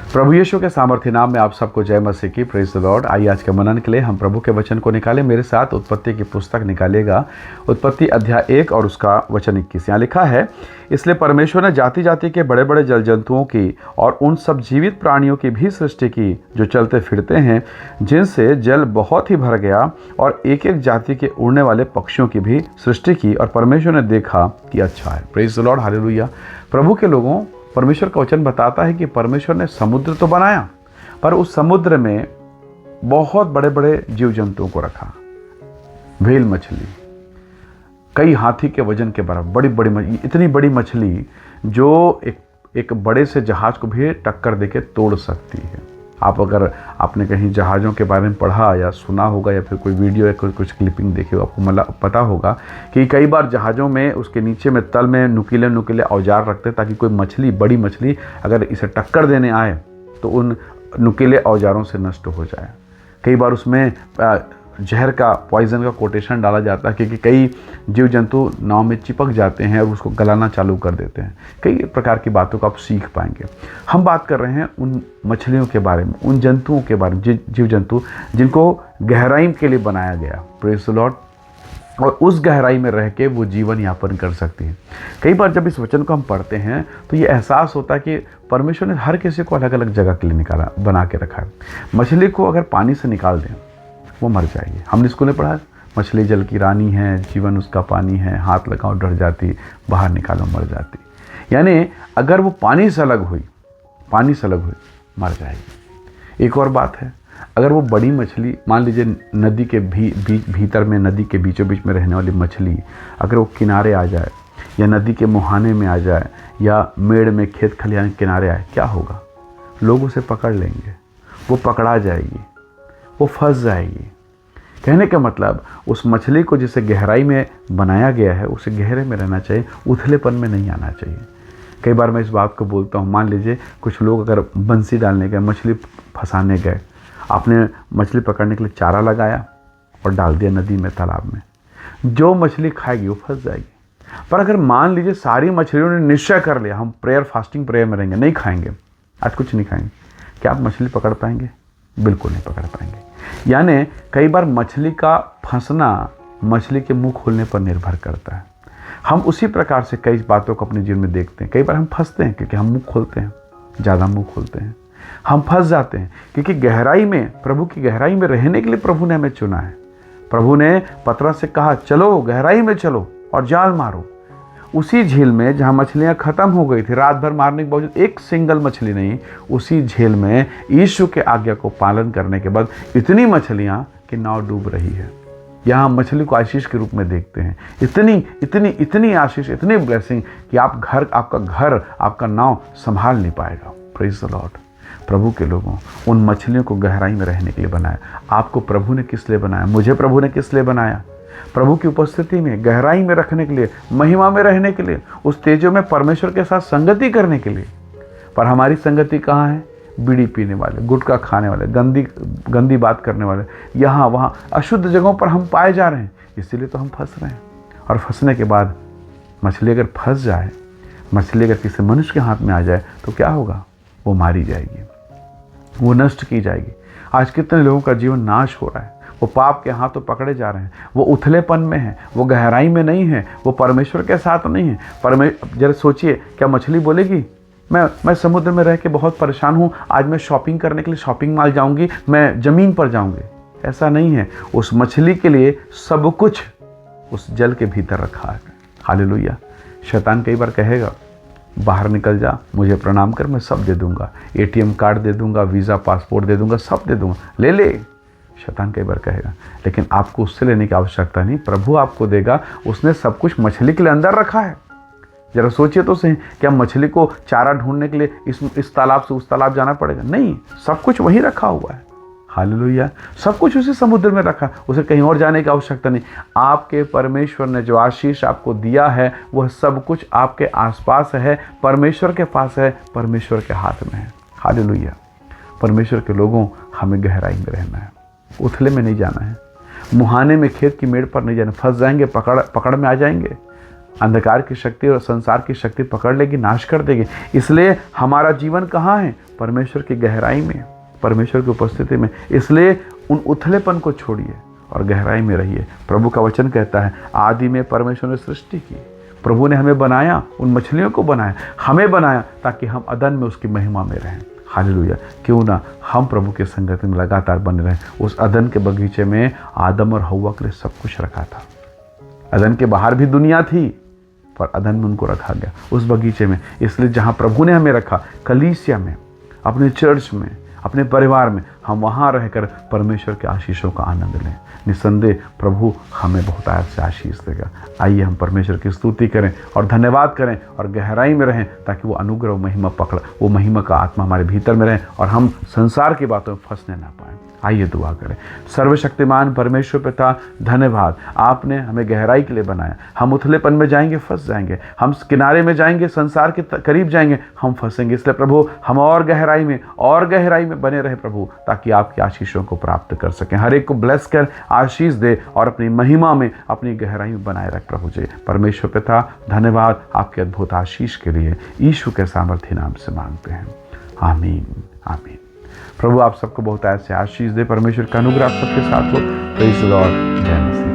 प्रभु यीशु के सामर्थ्य नाम में आप सबको जय मसीह की। Praise the Lord. आइए आज के मनन के लिए हम प्रभु के वचन को निकालें। मेरे साथ उत्पत्ति की पुस्तक निकालिएगा, उत्पत्ति अध्याय 1 और उसका वचन 21। यहाँ लिखा है, इसलिए परमेश्वर ने जाति जाति के बड़े बड़े जल जंतुओं की और उन सब जीवित प्राणियों की भी सृष्टि की जो चलते फिरते हैं, जिनसे जल बहुत ही भर गया, और एक एक जाति के उड़ने वाले पक्षियों की भी सृष्टि की, और परमेश्वर ने देखा कि अच्छा है। Praise the Lord, hallelujah. प्रभु के लोगों, परमेश्वर का वचन बताता है कि परमेश्वर ने समुद्र तो बनाया, पर उस समुद्र में बहुत बड़े बड़े जीव जंतुओं को रखा। व्हेल मछली, कई हाथी के वजन के बराबर बड़ी बड़ी इतनी बड़ी मछली जो एक बड़े से जहाज को भी टक्कर देके तोड़ सकती है। अगर आपने कहीं जहाज़ों के बारे में पढ़ा या सुना होगा, या फिर कोई वीडियो या कुछ क्लिपिंग देखी हो, आपको मतलब पता होगा कि कई बार जहाज़ों में उसके नीचे में तल में नुकीले नुकीले औजार रखते हैं, ताकि कोई मछली, बड़ी मछली अगर इसे टक्कर देने आए तो उन नुकीले औजारों से नष्ट हो जाए। कई बार उसमें जहर का, पॉइजन का कोटेशन डाला जाता है, क्योंकि कई जीव जंतु नाव में चिपक जाते हैं और उसको गलाना चालू कर देते हैं। कई प्रकार की बातों को आप सीख पाएंगे। हम बात कर रहे हैं उन मछलियों के बारे में, उन जंतुओं के बारे में, जीव जंतु जिनको गहराई के लिए बनाया गया। Praise the Lord. और उस गहराई में रह के वो जीवन यापन कर सकती हैं। कई बार जब इस वचन को हम पढ़ते हैं तो ये एहसास होता है कि परमेश्वर ने हर किसी को अलग अलग जगह के लिए बना के रखा है। मछली को अगर पानी से निकाल दें, वो मर जाएगी। हमने स्कूल में पढ़ा, मछली जल की रानी है, जीवन उसका पानी है, हाथ लगाओ डर जाती, बाहर निकालो मर जाती। यानी अगर वो पानी से अलग हुई, मर जाएगी। एक और बात है, अगर वो बड़ी मछली, मान लीजिए नदी के भीतर में, नदी के बीचों बीच में रहने वाली मछली, अगर वो किनारे आ जाए या नदी के मुहाने में आ जाए या मेड़ में, खेत खलिहान के किनारे आए, क्या होगा? लोग उसे पकड़ लेंगे, वो पकड़ा जाएगी, वो फंस जाएगी। कहने का मतलब, उस मछली को जिसे गहराई में बनाया गया है, उसे गहरे में रहना चाहिए, उथलेपन में नहीं आना चाहिए। कई बार मैं इस बात को बोलता हूँ, मान लीजिए कुछ लोग अगर बंसी डालने गए, मछली फंसाने गए, आपने मछली पकड़ने के लिए चारा लगाया और डाल दिया नदी में, तालाब में, जो मछली खाएगी वो फंस जाएगी। पर अगर मान लीजिए सारी मछलियों ने निश्चय कर लिया, हम फास्टिंग प्रेयर में रहेंगे, नहीं खाएंगे, आज कुछ नहीं खाएंगे, क्या आप मछली पकड़ पाएंगे? बिल्कुल नहीं पकड़ पाएंगे। यानी कई बार मछली का फंसना मछली के मुंह खोलने पर निर्भर करता है। हम उसी प्रकार से कई बातों को अपने जीवन में देखते हैं। कई बार हम फंसते हैं क्योंकि हम मुंह खोलते हैं, ज़्यादा मुंह खोलते हैं, हम फंस जाते हैं। क्योंकि गहराई में, प्रभु की गहराई में रहने के लिए प्रभु ने हमें चुना है। प्रभु ने पतरस से कहा, चलो गहराई में चलो और जाल मारो। उसी झील में जहाँ मछलियाँ ख़त्म हो गई थी, रात भर मारने के बावजूद एक सिंगल मछली नहीं, उसी झील में यीशु के आज्ञा को पालन करने के बाद इतनी मछलियाँ कि नाव डूब रही है। यहाँ मछली को आशीष के रूप में देखते हैं। इतनी आशीष, इतनी ब्लेसिंग कि आपका घर, आपका नाव संभाल नहीं पाएगा। Praise the Lord. प्रभु के लोगों, उन मछलियों को गहराई में रहने के लिए बनाया। आपको प्रभु ने किस लिए बनाया? मुझे प्रभु ने किस लिए बनाया? प्रभु की उपस्थिति में, गहराई में रखने के लिए, महिमा में रहने के लिए, उस तेजो में परमेश्वर के साथ संगति करने के लिए। पर हमारी संगति कहाँ है? बीड़ी पीने वाले, गुटखा खाने वाले, गंदी बात करने वाले, यहाँ वहाँ अशुद्ध जगहों पर हम पाए जा रहे हैं। इसीलिए तो हम फंस रहे हैं। और फंसने के बाद मछली अगर फंस जाए, मछली अगर किसी मनुष्य के हाथ में आ जाए तो क्या होगा? वो मारी जाएगी, वो नष्ट की जाएगी। आज कितने लोगों का जीवन नाश हो रहा है। वो पाप के हाथों पकड़े जा रहे हैं, वो उथलेपन में है, वो गहराई में नहीं है, वो परमेश्वर के साथ नहीं है। जरा सोचिए, क्या मछली बोलेगी, मैं समुद्र में रह के बहुत परेशान हूँ, आज मैं शॉपिंग करने के लिए शॉपिंग मॉल जाऊँगी, मैं ज़मीन पर जाऊँगी? ऐसा नहीं है। उस मछली के लिए सब कुछ उस जल के भीतर रखा है। हालेलुया। शैतान कई बार कहेगा, बाहर निकल जा, मुझे प्रणाम कर, मैं सब दे दूंगा, ATM कार्ड दे दूंगा, वीज़ा पासपोर्ट दे दूंगा, सब दे दूंगा, ले ले। शैतान कई बार कहेगा, लेकिन आपको उससे लेने की आवश्यकता नहीं, प्रभु आपको देगा। उसने सब कुछ मछली के लिए अंदर रखा है। जरा सोचिए तो सही, क्या मछली को चारा ढूंढने के लिए इस तालाब से उस तालाब जाना पड़ेगा? नहीं, सब कुछ वहीं रखा हुआ है। हालेलुया। सब कुछ उसी समुद्र में रखा, उसे कहीं और जाने की आवश्यकता नहीं। आपके परमेश्वर ने जो आशीष आपको दिया है, वह सब कुछ आपके आसपास है, परमेश्वर के पास है, परमेश्वर के हाथ में है। हालेलुया। परमेश्वर के लोगों, हमें गहराई में रहना है, उथले में नहीं जाना है, मुहाने में, खेत की मेड़ पर नहीं जाना। फंस जाएंगे, पकड़ में आ जाएंगे। अंधकार की शक्ति और संसार की शक्ति पकड़ लेगी, नाश कर देगी। इसलिए हमारा जीवन कहाँ है? परमेश्वर की गहराई में, परमेश्वर की उपस्थिति में। इसलिए उन उथलेपन को छोड़िए और गहराई में रहिए। प्रभु का वचन कहता है, आदि में परमेश्वर ने सृष्टि की, प्रभु ने हमें बनाया, उन मछलियों को बनाया, हमें बनाया ताकि हम अदन में उसकी महिमा में रहें। हालेलुया। क्यों ना हम प्रभु के संगति में लगातार बने रहें। उस अदन के बगीचे में आदम और हव्वा के लिए सब कुछ रखा था। अदन के बाहर भी दुनिया थी, पर अदन में उनको रखा गया, उस बगीचे में। इसलिए जहाँ प्रभु ने हमें रखा, कलीसिया में, अपने चर्च में, अपने परिवार में, हम वहाँ रहकर परमेश्वर के आशीषों का आनंद लें। निस्संदेह प्रभु हमें बहुत आयत से आशीष देगा। आइए हम परमेश्वर की स्तुति करें और धन्यवाद करें और गहराई में रहें, ताकि वो अनुग्रह, वो महिमा का आत्मा हमारे भीतर में रहे और हम संसार की बातों में फंसने ना पाएं। आइए दुआ करें। सर्वशक्तिमान परमेश्वर पिता, धन्यवाद, आपने हमें गहराई के लिए बनाया। हम उथलेपन में जाएंगे, फंस जाएंगे, हम किनारे में जाएंगे, संसार के करीब जाएंगे, हम फंसेंगे। इसलिए प्रभु हम और गहराई में बने रहे प्रभु, ताकि आपकी आशीषों को प्राप्त कर सकें। हर एक को ब्लेस कर आशीष दे और अपनी महिमा में, अपनी गहराई में बनाए रख प्रभु जी। परमेश्वर पिता, धन्यवाद आपके अद्भुत आशीष के लिए यीशु के सामर्थ्य नाम से मांगते हैं, आमीन, आमीन। प्रभु आप सबको बहुत ऐसे आशीष दे। परमेश्वर का अनुग्रह आप सबके साथ हो। Praise the Lord. जय मसीह।